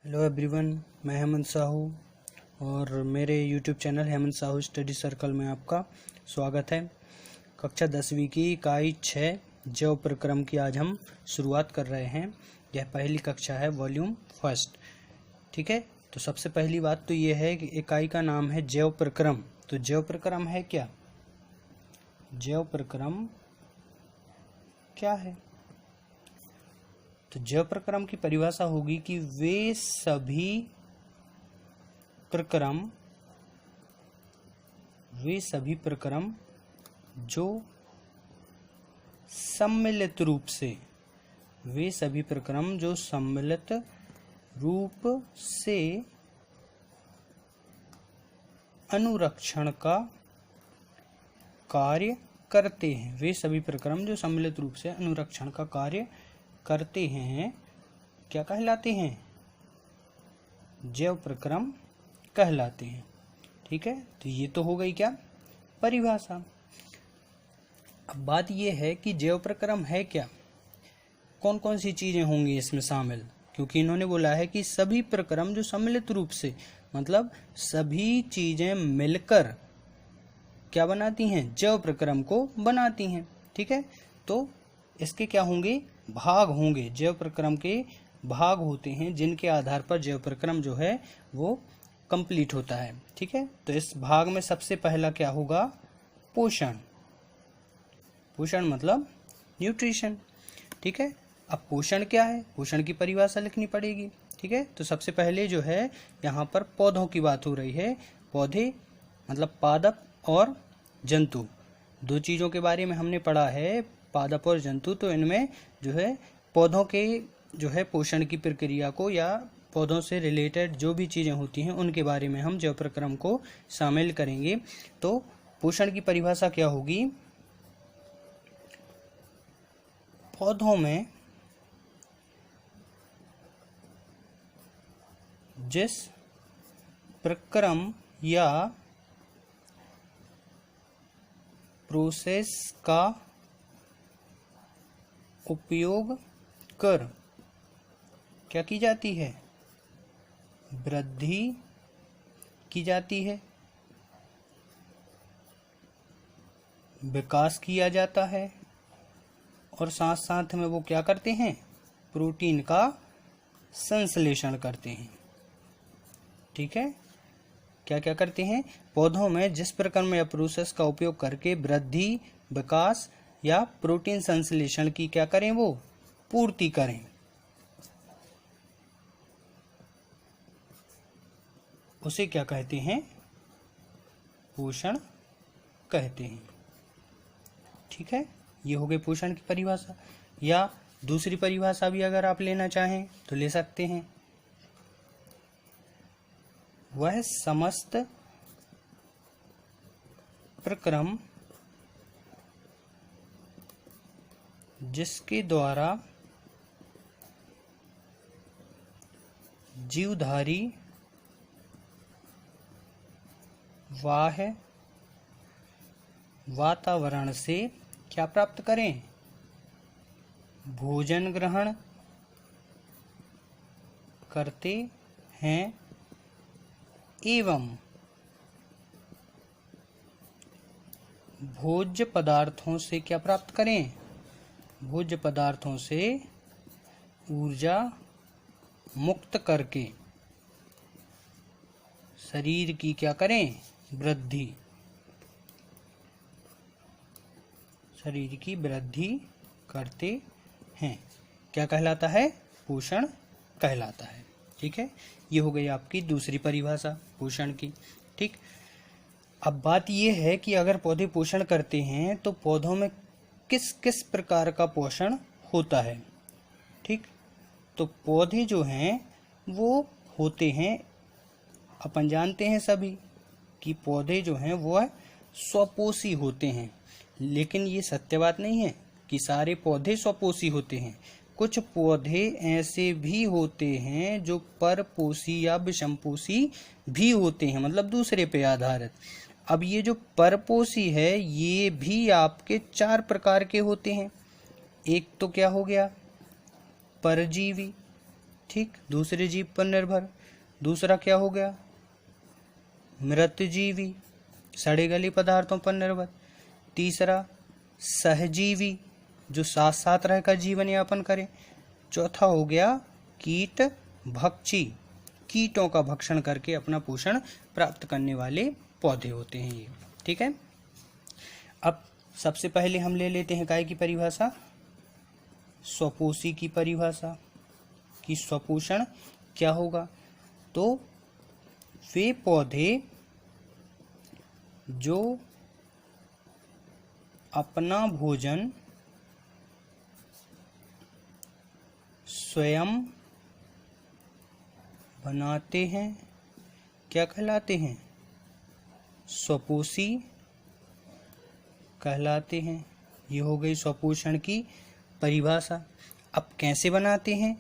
Hello everyone, मैं हेमंत साहू और मेरे YouTube channel Hemant Sahu study circle में आपका स्वागत है। कक्षा 10वीं की इकाई 6 जैव प्रक्रम की आज हम शुरुआत कर रहे हैं। यह पहली कक्षा है, वॉल्यूम फर्स्ट। ठीक है, तो सबसे पहली बात तो ये है कि इकाई का नाम है जैव प्रक्रम। तो जैव प्रक्रम है क्या? जैव प्रक्रम क्या है? तो जैव प्रक्रम की परिभाषा होगी कि वे सभी प्रक्रम जो सम्मिलित रूप से अनुरक्षण का कार्य करते हैं। वे सभी प्रक्रम जो सम्मिलित रूप से अनुरक्षण का कार्य करते हैं क्या कहलाते हैं? जैव प्रक्रम कहलाते हैं। ठीक है, तो ये तो हो गई क्या परिभाषा। अब बात ये है कि जैव प्रक्रम है क्या, कौन कौन सी चीजें होंगी इसमें शामिल, क्योंकि इन्होंने बोला है कि सभी प्रक्रम जो सम्मिलित रूप से, मतलब सभी चीजें मिलकर क्या बनाती हैं? जैव प्रक्रम को बनाती हैं। ठीक है, तो इसके क्या होंगे? भाग होंगे। जैव प्रक्रम के भाग होते हैं जिनके आधार पर जैव प्रक्रम जो है वो कंप्लीट होता है। ठीक है, तो इस भाग में सबसे पहला क्या होगा? पोषण। पोषण मतलब न्यूट्रिशन। ठीक है, अब पोषण क्या है? पोषण की परिभाषा लिखनी पड़ेगी। ठीक है, तो सबसे पहले जो है यहाँ पर पौधों की बात हो रही है। पौधे मतलब पादप और जंतु, दो चीजों के बारे में हमने पढ़ा है, पादप और जंतु। तो इनमें जो है पौधों के जो है पोषण की प्रक्रिया को या पौधों से रिलेटेड जो भी चीजें होती हैं उनके बारे में हम जैव प्रक्रम को शामिल करेंगे। तो पोषण की परिभाषा क्या होगी? पौधों में जिस प्रक्रम या प्रोसेस का उपयोग कर क्या की जाती है? वृद्धि की जाती है, विकास किया जाता है, और साथ साथ में वो क्या करते हैं? प्रोटीन का संश्लेषण करते हैं। ठीक है, क्या क्या करते हैं? पौधों में जिस प्रक्रम या प्रोसेस का उपयोग करके वृद्धि, विकास या प्रोटीन संश्लेषण की क्या करें? वो पूर्ति करें। उसे क्या कहते हैं? पोषण कहते हैं। ठीक है, ये हो गई पोषण की परिभाषा। या दूसरी परिभाषा भी अगर आप लेना चाहें तो ले सकते हैं। वह समस्त प्रक्रम जिसके द्वारा जीवधारी बाह्य वातावरण से क्या प्राप्त करें? भोजन ग्रहण करते हैं एवं भोज्य पदार्थों से क्या प्राप्त करें? भोज्य पदार्थों से ऊर्जा मुक्त करके शरीर की क्या करें? वृद्धि। शरीर की वृद्धि करते हैं। क्या कहलाता है? पोषण कहलाता है। ठीक है, ये हो गई आपकी दूसरी परिभाषा पोषण की। ठीक, अब बात ये है कि अगर पौधे पोषण करते हैं तो पौधों में किस किस प्रकार का पोषण होता है। ठीक, तो पौधे जो हैं वो होते हैं, अपन जानते हैं सभी कि पौधे जो हैं वो स्वपोषी होते हैं। लेकिन ये सत्य बात नहीं है कि सारे पौधे स्वपोषी होते हैं। कुछ पौधे ऐसे भी होते हैं जो परपोषी या विषमपोषी भी होते हैं, मतलब दूसरे पे आधारित। अब ये जो परपोषी है ये भी आपके 4 प्रकार के होते हैं। एक तो क्या हो गया? परजीवी। ठीक, दूसरे जीव पर निर्भर। दूसरा क्या हो गया, मृतजीवी, सड़े गले पदार्थों पर निर्भर। तीसरा सहजीवी, जो साथ साथ रहकर जीवन यापन करे। चौथा हो गया कीट भक्षी, कीटों का भक्षण करके अपना पोषण प्राप्त करने वाले पौधे होते हैं ये। ठीक है, अब सबसे पहले हम ले लेते हैं काय की परिभाषा, स्वपोषी की परिभाषा कि स्वपोषण क्या होगा। तो वे पौधे जो अपना भोजन स्वयं बनाते हैं क्या कहलाते हैं, स्वपोषी कहलाते हैं। ये हो गई स्वपोषण की परिभाषा। अब कैसे बनाते हैं,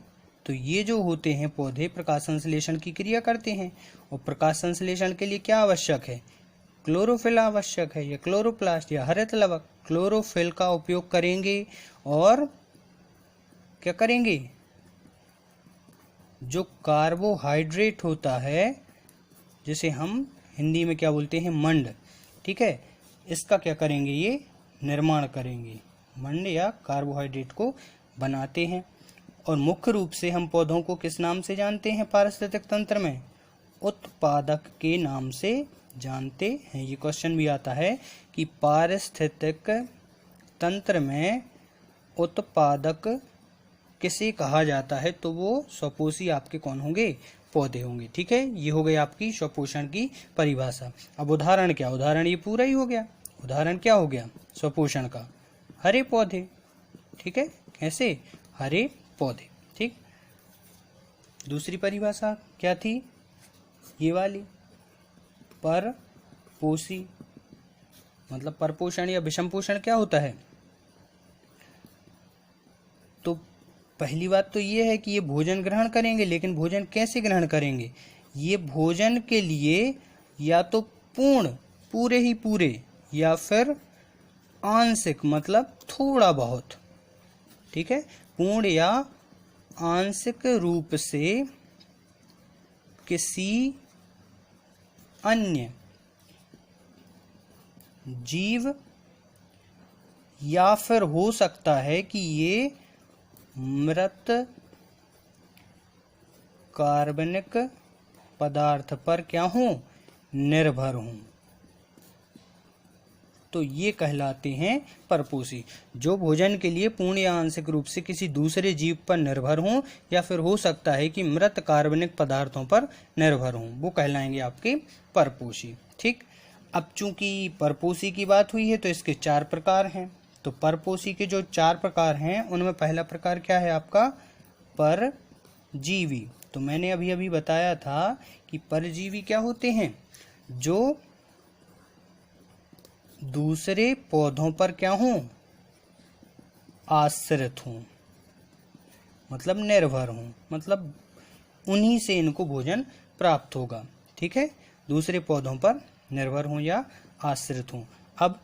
तो ये जो होते हैं पौधे प्रकाश संश्लेषण की क्रिया करते हैं, और प्रकाश संश्लेषण के लिए क्या आवश्यक है, क्लोरोफिल आवश्यक है, या क्लोरोप्लास्ट या हरित लवक। क्लोरोफिल का उपयोग करेंगे और क्या करेंगे, जो कार्बोहाइड्रेट होता है जिसे हम हिंदी में क्या बोलते हैं, मंड। ठीक है, इसका क्या करेंगे, ये निर्माण करेंगे, मंड या कार्बोहाइड्रेट को बनाते हैं। और मुख्य रूप से हम पौधों को किस नाम से जानते हैं पारिस्थितिक तंत्र में, उत्पादक के नाम से जानते हैं। ये क्वेश्चन भी आता है कि पारिस्थितिक तंत्र में उत्पादक किसे कहा जाता है, तो वो स्वपोषी आपके कौन होंगे, पौधे होंगे। ठीक है, ये हो गई आपकी स्वपोषण की परिभाषा। अब उदाहरण क्या, उदाहरण ये पूरा ही हो गया। उदाहरण क्या हो गया स्वपोषण का, हरे पौधे। ठीक है, कैसे, हरे पौधे। ठीक, दूसरी परिभाषा क्या थी, ये वाली, परपोषी, मतलब परपोषण या विषम पोषण क्या होता है। तो पहली बात तो ये है कि ये भोजन ग्रहण करेंगे, लेकिन भोजन कैसे ग्रहण करेंगे, ये भोजन के लिए या तो पूर्ण, पूरे ही पूरे, या फिर आंशिक, मतलब थोड़ा बहुत। ठीक है, पूर्ण या आंशिक रूप से किसी अन्य जीव, या फिर हो सकता है कि ये मृत कार्बनिक पदार्थ पर क्या हो, निर्भर हों, तो ये कहलाते हैं परपोषी। जो भोजन के लिए पूर्ण या आंशिक रूप से किसी दूसरे जीव पर निर्भर हों, या फिर हो सकता है कि मृत कार्बनिक पदार्थों पर निर्भर हों, वो कहलाएंगे आपके परपोषी। ठीक, अब चूंकि परपोषी की बात हुई है तो इसके 4 प्रकार हैं। तो परपोषी के जो 4 प्रकार हैं उनमें पहला प्रकार क्या है आपका, परजीवी। तो मैंने अभी अभी बताया था कि परजीवी क्या होते हैं, जो दूसरे पौधों पर क्या हों, आश्रित हों, मतलब निर्भर हों, मतलब उन्हीं से इनको भोजन प्राप्त होगा। ठीक है, दूसरे पौधों पर निर्भर हों या आश्रित हों। अब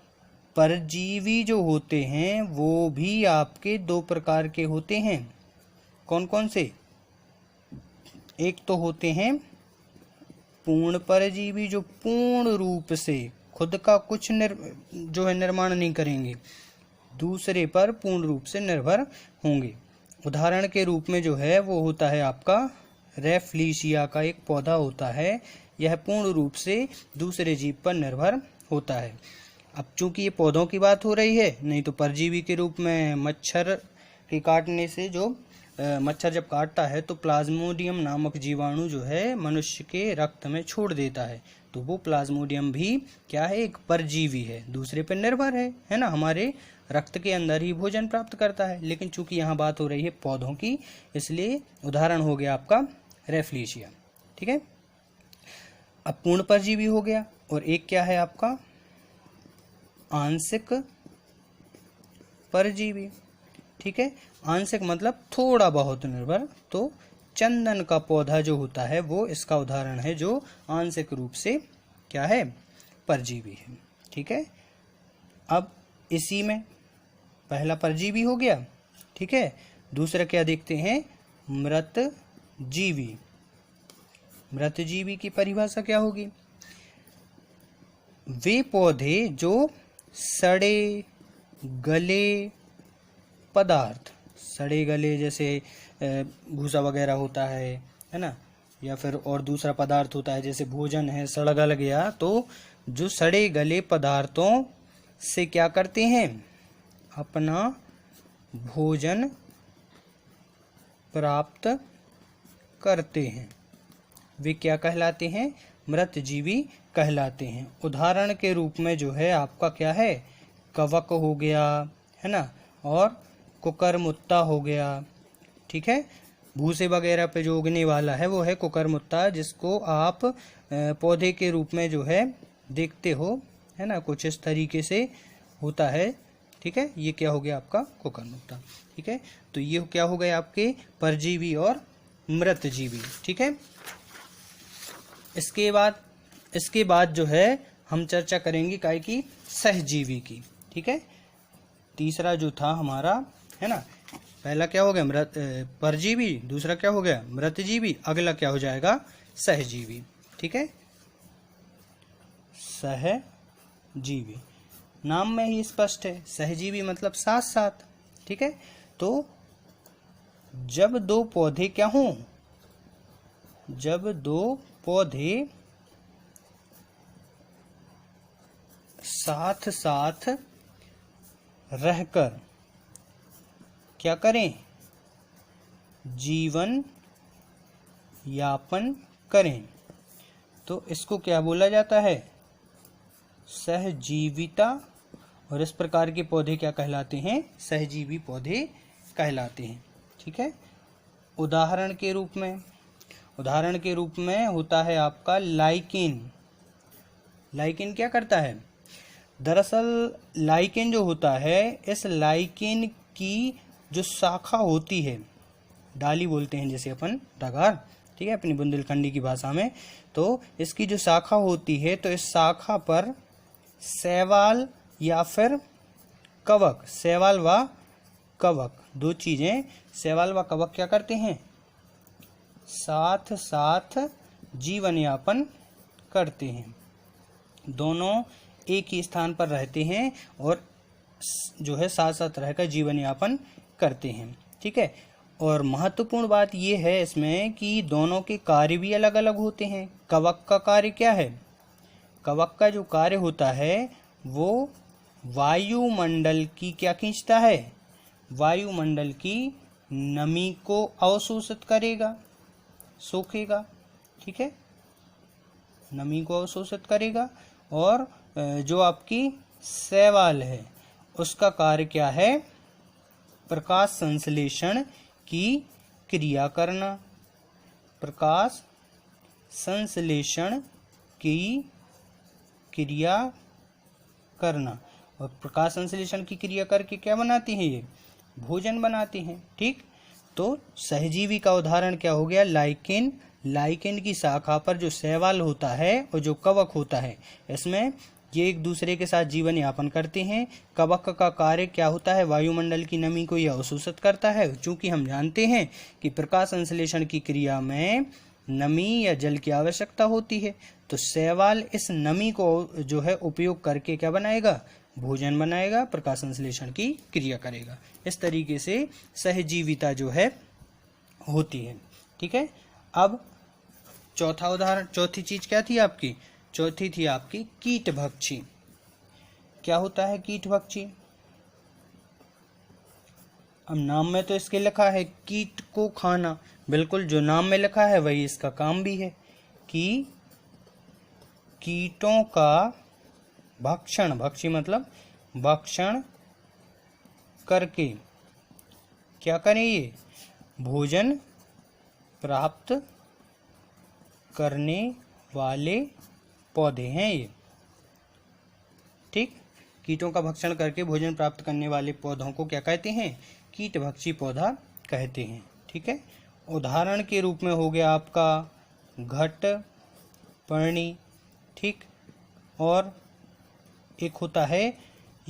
परजीवी जो होते हैं वो भी आपके 2 प्रकार के होते हैं। कौन कौन से, एक तो होते हैं पूर्ण परजीवी, जो पूर्ण रूप से खुद का कुछ जो है निर्माण नहीं करेंगे, दूसरे पर पूर्ण रूप से निर्भर होंगे। उदाहरण के रूप में जो है वो होता है आपका रेफ्लिशिया का एक पौधा होता है, यह पूर्ण रूप से दूसरे जीव पर निर्भर होता है। अब चूंकि ये पौधों की बात हो रही है, नहीं तो परजीवी के रूप में मच्छर के काटने से, जो मच्छर जब काटता है तो प्लाज्मोडियम नामक जीवाणु जो है मनुष्य के रक्त में छोड़ देता है, तो वो प्लाज्मोडियम भी क्या है, एक परजीवी है, दूसरे पर निर्भर है ना, हमारे रक्त के अंदर ही भोजन प्राप्त करता है। लेकिन चूंकि यहाँ बात हो रही है पौधों की, इसलिए उदाहरण हो गया आपका रेफ्लिशिया। ठीक है, अब पूर्ण परजीवी हो गया, और एक क्या है आपका आंशिक परजीवी। ठीक है, आंशिक मतलब थोड़ा बहुत निर्भर। तो चंदन का पौधा जो होता है वो इसका उदाहरण है, जो आंशिक रूप से क्या है, परजीवी है। ठीक है, अब इसी में पहला परजीवी हो गया। ठीक है, दूसरा क्या देखते हैं, मृत जीवी। मृत जीवी की परिभाषा क्या होगी? वे पौधे जो सड़े गले पदार्थ, सड़े गले जैसे भूसा वगैरह होता है ना, या फिर और दूसरा पदार्थ होता है जैसे भोजन है, सड़ गल गया, तो जो सड़े गले पदार्थों से क्या करते हैं? अपना भोजन प्राप्त करते हैं, वे क्या कहलाते हैं? मृत जीवी कहलाते हैं। उदाहरण के रूप में जो है आपका क्या है? कवक हो गया, है ना, और कुकरमुत्ता हो गया। ठीक है, भूसे वगैरह पे जो उगने वाला है वो है कुकरमुत्ता, जिसको आप पौधे के रूप में जो है देखते हो, है ना, कुछ इस तरीके से होता है। ठीक है, ये क्या हो गया आपका? कुकरमुत्ता। ठीक है, तो ये क्या हो गए आपके? परजीवी और मृत जीवी। ठीक है, इसके बाद जो है हम चर्चा करेंगे काय की? सहजीवी की। ठीक है, तीसरा जो था हमारा, है ना, पहला क्या हो गया? परजीवी, दूसरा क्या हो गया? मृतजीवी, अगला क्या हो जाएगा? सहजीवी। ठीक है, सहजीवी नाम में ही स्पष्ट है, सहजीवी मतलब साथ साथ। ठीक है, तो जब दो पौधे क्या हों? जब दो पौधे साथ साथ रहकर क्या करें? जीवन यापन करें, तो इसको क्या बोला जाता है? सहजीविता। और इस प्रकार के पौधे क्या कहलाते हैं? सहजीवी पौधे कहलाते हैं। ठीक है, उदाहरण के रूप में होता है आपका लाइकेन। लाइकेन क्या करता है? दरअसल लाइकेन जो होता है, इस लाइकेन की जो शाखा होती है, डाली बोलते हैं जैसे अपन, डगार, ठीक है, अपनी बुंदेलखंडी की भाषा में, तो इसकी जो शाखा होती है, तो इस शाखा पर शैवाल या फिर कवक, शैवाल व कवक दो चीजें, शैवाल व कवक क्या करते हैं? साथ साथ जीवन यापन करते हैं। दोनों एक ही स्थान पर रहते हैं और जो है साथ साथ रहकर जीवन यापन करते हैं। ठीक है, और महत्वपूर्ण बात यह है इसमें कि दोनों के कार्य भी अलग अलग होते हैं। कवक का कार्य क्या है? कवक का जो कार्य होता है वो वायुमंडल की क्या खींचता है? वायुमंडल की नमी को अवशोषित करेगा, सोखेगा। ठीक है, नमी को अवशोषित करेगा। और जो आपकी शैवाल है उसका कार्य क्या है? प्रकाश संश्लेषण की क्रिया करना। प्रकाश संश्लेषण की क्रिया करना। और प्रकाश संश्लेषण की क्रिया करके क्या बनाती हैं? ये भोजन बनाते हैं। ठीक, तो सहजीवी का उदाहरण क्या हो गया? लाइकेन। लाइकेन की शाखा पर जो शैवाल होता है और जो कवक होता है, इसमें ये एक दूसरे के साथ जीवन यापन करते हैं। कवक का कार्य क्या होता है? वायुमंडल की नमी को यह अवशोषित करता है। चूंकि हम जानते हैं कि प्रकाश संश्लेषण की क्रिया में नमी या जल की आवश्यकता होती है, तो शैवाल इस नमी को जो है उपयोग करके क्या बनाएगा? भोजन बनाएगा, प्रकाश संश्लेषण की क्रिया करेगा। इस तरीके से सहजीविता जो है होती है। ठीक है, अब चौथा उदाहरण, चौथी चीज क्या थी आपकी? चौथी थी आपकी कीटभक्षी। क्या होता है कीटभक्षी? अब नाम में तो इसके लिखा है कीट को खाना, बिल्कुल जो नाम में लिखा है वही इसका काम भी है कि कीटों का भक्षण, भक्षी मतलब भक्षण करके क्या करें? ये भोजन प्राप्त करने वाले पौधे हैं ये। ठीक, कीटों का भक्षण करके भोजन प्राप्त करने वाले पौधों को क्या कहते हैं? कीटभक्षी पौधा कहते हैं। ठीक है, उदाहरण के रूप में हो गया आपका घट पर्णी। ठीक, और एक होता है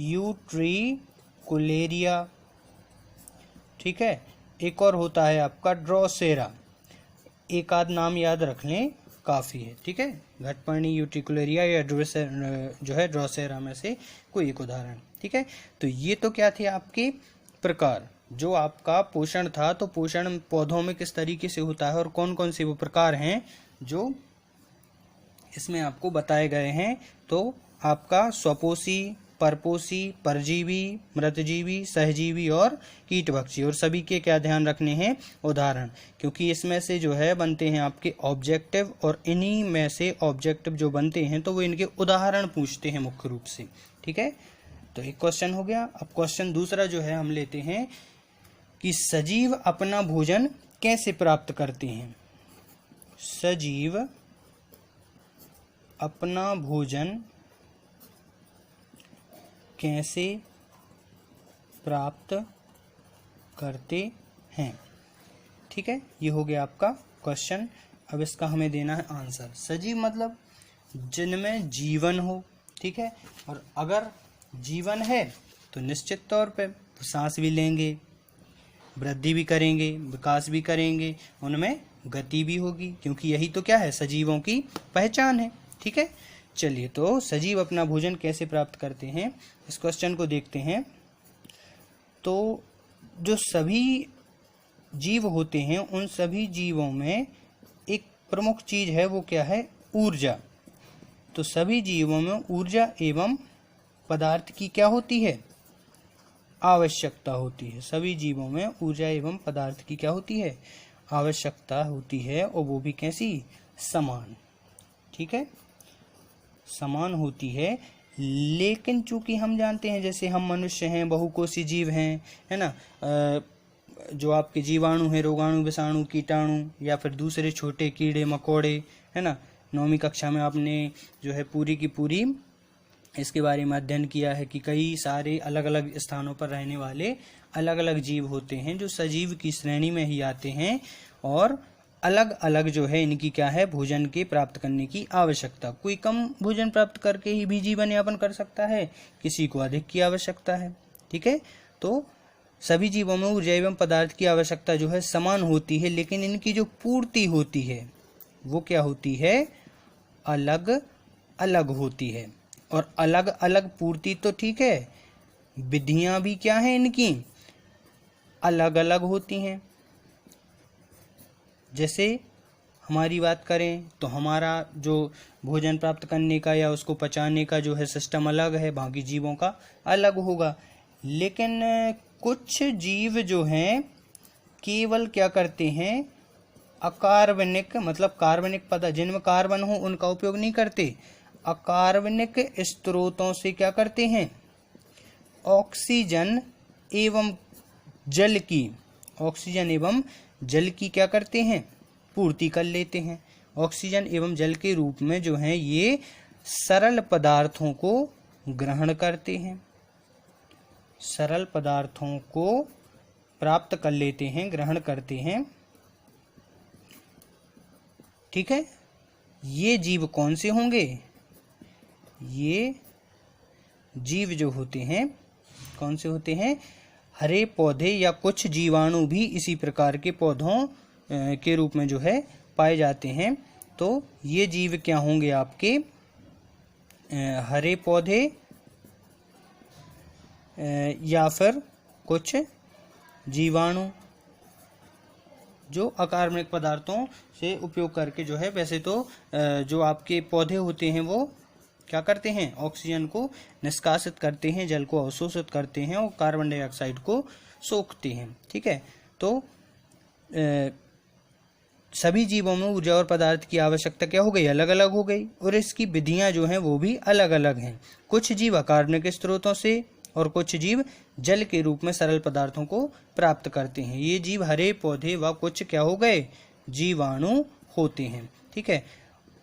यूट्रिकुलेरिया। ठीक है, एक और होता है आपका ड्रोसेरा। एक आध नाम याद रख लें काफ़ी है, ठीक है। घटपर्णी, यूट्रिकुलेरिया या जो है ड्रोसेरा में से कोई एक उदाहरण, ठीक है। तो ये तो क्या थे आपके प्रकार, जो आपका पोषण था। तो पोषण पौधों में किस तरीके से होता है और कौन कौन से वो प्रकार हैं जो इसमें आपको बताए गए हैं। तो आपका स्वपोषी, परपोषी, परजीवी, मृतजीवी, सहजीवी और कीटभक्षी, और सभी के क्या ध्यान रखने हैं, उदाहरण, क्योंकि इसमें से जो है बनते हैं आपके ऑब्जेक्टिव, और इन्हीं में से ऑब्जेक्टिव जो बनते हैं तो वो इनके उदाहरण पूछते हैं मुख्य रूप से, ठीक है। तो एक क्वेश्चन हो गया। अब क्वेश्चन दूसरा जो है हम लेते हैं कि सजीव अपना भोजन कैसे प्राप्त करते हैं। सजीव अपना भोजन कैसे प्राप्त करते हैं, ठीक है। ये हो गया आपका क्वेश्चन। अब इसका हमें देना है आंसर। सजीव मतलब जिनमें जीवन हो, ठीक है। और अगर जीवन है तो निश्चित तौर पे सांस भी लेंगे, वृद्धि भी करेंगे, विकास भी करेंगे, उनमें गति भी होगी, क्योंकि यही तो क्या है, सजीवों की पहचान है, ठीक है। चलिए, तो सजीव अपना भोजन कैसे प्राप्त करते हैं, इस क्वेश्चन को देखते हैं। तो जो सभी जीव होते हैं उन सभी जीवों में एक प्रमुख चीज है, वो क्या है, ऊर्जा। तो सभी जीवों में ऊर्जा एवं पदार्थ की क्या होती है, आवश्यकता होती है। सभी जीवों में ऊर्जा एवं पदार्थ की क्या होती है, आवश्यकता होती है, और वो भी कैसी, समान, ठीक है, समान होती है। लेकिन चूंकि हम जानते हैं, जैसे हम मनुष्य हैं, बहुकोषीय जीव हैं, है ना, जो आपके जीवाणु हैं, रोगाणु, विषाणु, कीटाणु या फिर दूसरे छोटे कीड़े मकोड़े, है ना। 9वीं कक्षा में आपने जो है पूरी की पूरी इसके बारे में अध्ययन किया है कि कई सारे अलग अलग स्थानों पर रहने वाले अलग अलग जीव होते हैं जो सजीव की श्रेणी में ही आते हैं, और अलग अलग जो है इनकी क्या है, भोजन के प्राप्त करने की आवश्यकता। कोई कम भोजन प्राप्त करके ही भी जीवन यापन कर सकता है, किसी को अधिक की आवश्यकता है, ठीक है। तो सभी जीवों में ऊर्जा एवं पदार्थ की आवश्यकता जो है समान होती है, लेकिन इनकी जो पूर्ति होती है वो क्या होती है, अलग अलग होती है। और अलग अलग पूर्ति तो ठीक है, विधियां भी क्या है इनकी, अलग अलग होती हैं। जैसे हमारी बात करें तो हमारा जो भोजन प्राप्त करने का या उसको पचाने का जो है सिस्टम अलग है, बाकी जीवों का अलग होगा। लेकिन कुछ जीव जो हैं केवल क्या करते हैं, अकार्बनिक मतलब कार्बनिक पदार्थ जिनमें कार्बन हो उनका उपयोग नहीं करते, अकार्बनिक स्रोतों से क्या करते हैं, ऑक्सीजन एवं जल की क्या करते हैं, पूर्ति कर लेते हैं। ऑक्सीजन एवं जल के रूप में जो है ये सरल पदार्थों को ग्रहण करते हैं, सरल पदार्थों को प्राप्त कर लेते हैं, ग्रहण करते हैं, ठीक है। ये जीव कौन से होंगे, ये जीव जो होते हैं कौन से होते हैं, हरे पौधे या कुछ जीवाणु भी इसी प्रकार के पौधों के रूप में जो है पाए जाते हैं। तो ये जीव क्या होंगे आपके, हरे पौधे या फिर कुछ जीवाणु जो अकार्बनिक पदार्थों से उपयोग करके जो है, वैसे तो जो आपके पौधे होते हैं वो क्या करते हैं, ऑक्सीजन को निष्कासित करते हैं, जल को अवशोषित करते हैं और कार्बन डाइऑक्साइड को सोखते हैं, ठीक है। तो सभी जीवों में ऊर्जा और पदार्थ की आवश्यकता क्या हो गई, अलग अलग हो गई, और इसकी विधियां जो हैं वो भी अलग अलग हैं। कुछ जीव अकार्बनिक स्रोतों से और कुछ जीव जल के रूप में सरल पदार्थों को प्राप्त करते हैं। ये जीव हरे पौधे व कुछ क्या हो गए, जीवाणु होते हैं, ठीक है।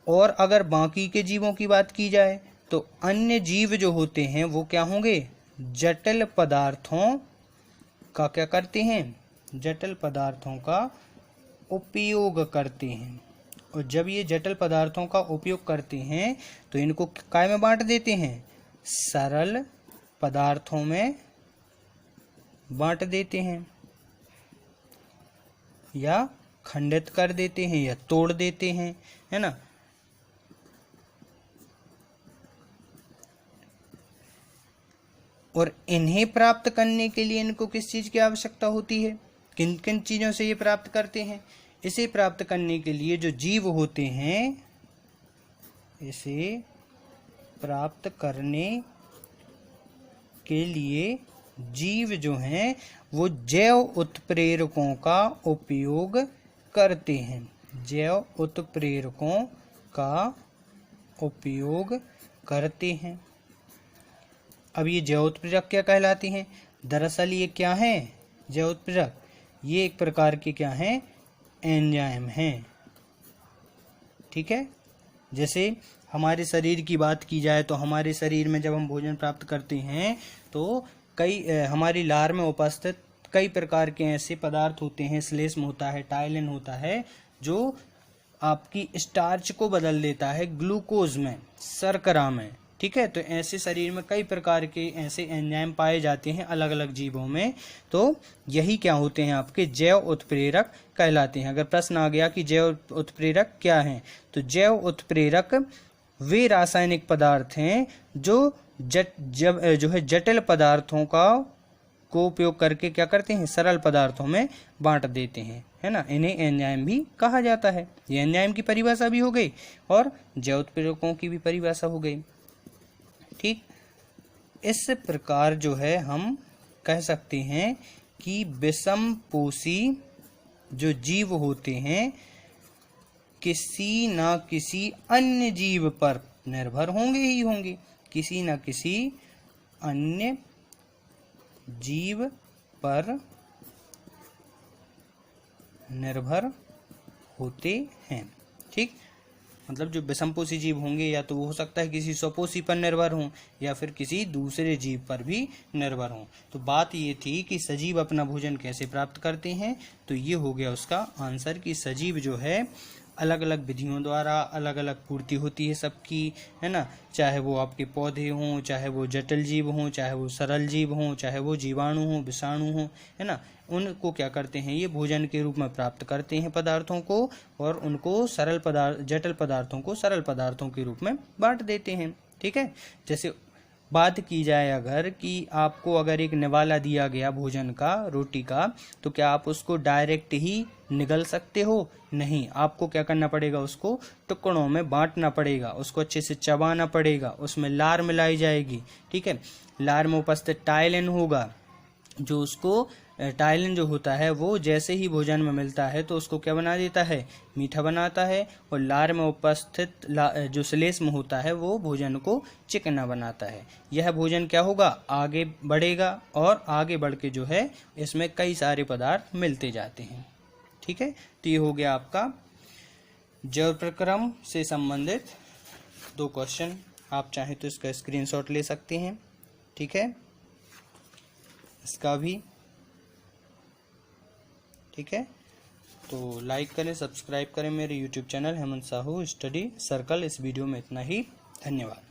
और अगर बाकी के जीवों की बात की जाए तो अन्य जीव जो होते हैं वो क्या होंगे, जटिल पदार्थों का क्या करते हैं, जटिल पदार्थों का उपयोग करते हैं। और जब ये जटिल पदार्थों का उपयोग करते हैं तो इनको काय में बांट देते हैं, सरल पदार्थों में बांट देते हैं या खंडित कर देते हैं या तोड़ देते हैं, है ना। और इन्हें प्राप्त करने के लिए इनको किस चीज की आवश्यकता होती है, किन किन चीजों से ये प्राप्त करते हैं। इसे प्राप्त करने के लिए जो जीव होते हैं, इसे प्राप्त करने के लिए जीव जो हैं वो जैव उत्प्रेरकों का उपयोग करते हैं, जैव उत्प्रेरकों का उपयोग करते हैं। अब ये जैव उत्प्रेरक क्या कहलाते हैं? दरअसल ये क्या है, जैव उत्प्रेरक ये एक प्रकार के क्या हैं, एंजाइम हैं। ठीक है, जैसे हमारे शरीर की बात की जाए तो हमारे शरीर में जब हम भोजन प्राप्त करते हैं तो कई हमारी लार में उपस्थित कई प्रकार के ऐसे पदार्थ होते हैं, श्लेष्म होता है, टाइलिन होता है, जो आपकी स्टार्च को बदल देता है ग्लूकोज में, शर्करा में। ठीक है, तो ऐसे शरीर में कई प्रकार के ऐसे एंजाइम पाए जाते हैं अलग अलग जीवों में, तो यही क्या होते हैं, आपके जैव उत्प्रेरक कहलाते हैं। अगर प्रश्न आ गया कि जैव उत्प्रेरक क्या है, तो जैव उत्प्रेरक वे रासायनिक पदार्थ हैं जो जटिल पदार्थों को उपयोग करके क्या करते हैं, सरल पदार्थों में बांट देते हैं, है ना। इन्हें एंजाइम भी कहा जाता है। ये एंजाइम की परिभाषा भी हो गई और जैव उत्प्रेरकों की भी परिभाषा हो गई। ठीक, इस प्रकार जो है हम कह सकते हैं कि विषमपोषी जो जीव होते हैं किसी न किसी अन्य जीव पर निर्भर होंगे ही होंगे, किसी न किसी अन्य जीव पर निर्भर होते हैं। ठीक, मतलब जो विषमपोषी जीव होंगे या तो वो हो सकता है किसी स्वपोषी पर निर्भर हों या फिर किसी दूसरे जीव पर भी निर्भर हों। तो बात ये थी कि सजीव अपना भोजन कैसे प्राप्त करते हैं, तो ये हो गया उसका आंसर कि सजीव जो है अलग अलग विधियों द्वारा अलग अलग पूर्ति होती है सबकी, है ना। चाहे वो आपके पौधे हों, चाहे वो जटिल जीव हों, चाहे वो सरल जीव हों, चाहे वो जीवाणु हों, विषाणु हों, है ना, उनको क्या करते हैं, ये भोजन के रूप में प्राप्त करते हैं पदार्थों को और उनको जटिल पदार्थों को सरल पदार्थों के रूप में बांट देते हैं। ठीक है, जैसे बात की जाए अगर कि आपको अगर एक निवाला दिया गया भोजन का, रोटी का, तो क्या आप उसको डायरेक्ट ही निगल सकते हो? नहीं, आपको क्या करना पड़ेगा, उसको टुकड़ों में बांटना पड़ेगा, उसको अच्छे से चबाना पड़ेगा, उसमें लार मिलाई जाएगी। ठीक है, लार में उपस्थित टाइलिन होगा, जो उसको टाइलिन जो होता है वो जैसे ही भोजन में मिलता है तो उसको क्या बना देता है, मीठा बनाता है, और लार में उपस्थित जो श्लेष्म होता है वो भोजन को चिकना बनाता है। यह भोजन क्या होगा, आगे बढ़ेगा और आगे बढ़ के जो है इसमें कई सारे पदार्थ मिलते जाते हैं। ठीक है, तो ये हो गया आपका जैव प्रक्रम से संबंधित 2 क्वेश्चन। आप चाहें तो इसका स्क्रीनशॉट ले सकते हैं। ठीक है, इसका भी। ठीक है, तो लाइक करें, सब्सक्राइब करें मेरे YouTube channel Hemant Sahu study circle. इस वीडियो में इतना ही, धन्यवाद।